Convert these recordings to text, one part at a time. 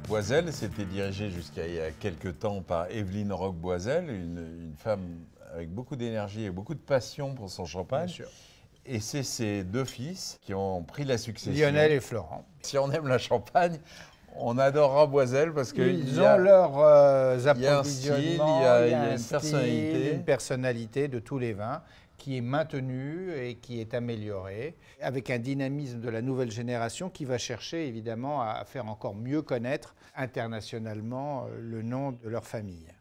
Boiselle, c'était dirigé jusqu'à il y a quelques temps par Évelyne Roch-Boiselle, une femme avec beaucoup d'énergie et beaucoup de passion pour son champagne. Bien sûr. Et c'est ses deux fils qui ont pris la succession. Lionel et Florent. Si on aime la Champagne, on adorera Boiselle parce Ils ont leurs approvisionnements, il y a une personnalité. Une personnalité de tous les vins qui est maintenue et qui est améliorée, avec un dynamisme de la nouvelle génération qui va chercher évidemment à faire encore mieux connaître internationalement le nom de leur famille.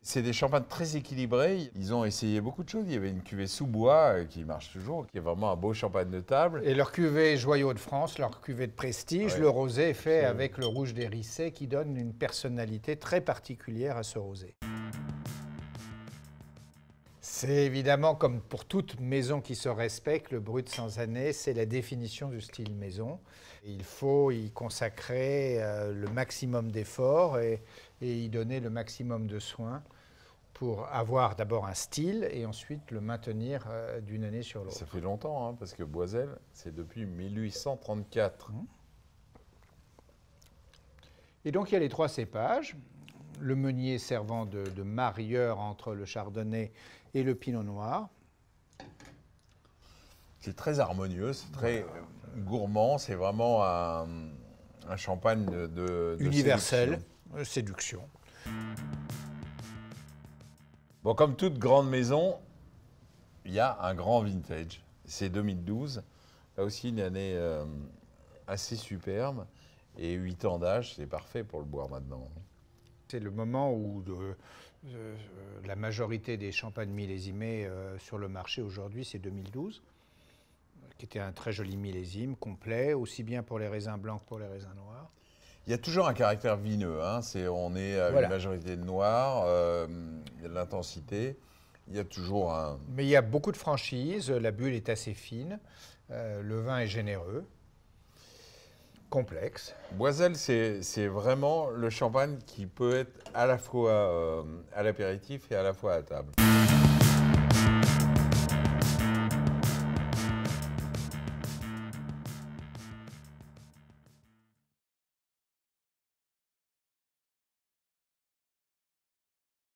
C'est des champagnes très équilibrés. Ils ont essayé beaucoup de choses. Il y avait une cuvée sous bois qui marche toujours, qui est vraiment un beau champagne de table. Et leur cuvée Joyau de France, leur cuvée de prestige, Ouais. le rosé est fait avec le rouge des Rissets qui donne une personnalité très particulière à ce rosé. C'est évidemment, comme pour toute maison qui se respecte, le Brut sans année, c'est la définition du style maison. Il faut y consacrer le maximum d'efforts et y donner le maximum de soins pour avoir d'abord un style et ensuite le maintenir d'une année sur l'autre. Ça fait longtemps, hein, parce que Boiselle, c'est depuis 1834. Et donc il y a les trois cépages. Le meunier servant de marieur entre le chardonnay et le pinot noir. C'est très harmonieux, c'est très gourmand, c'est vraiment un champagne de universel, séduction. Bon, comme toute grande maison, il y a un grand vintage. C'est 2012, là aussi une année assez superbe, et 8 ans d'âge, c'est parfait pour le boire maintenant. C'est le moment où la majorité des champagnes millésimés sur le marché aujourd'hui, c'est 2012, qui était un très joli millésime, complet, aussi bien pour les raisins blancs que pour les raisins noirs. Il y a toujours un caractère vineux, hein. On est à une majorité de noir, il y a de l'intensité, il y a toujours un... Mais il y a beaucoup de franchise, la bulle est assez fine, le vin est généreux. Complexe. Boiselle, c'est vraiment le champagne qui peut être à la fois à l'apéritif et à la fois à table.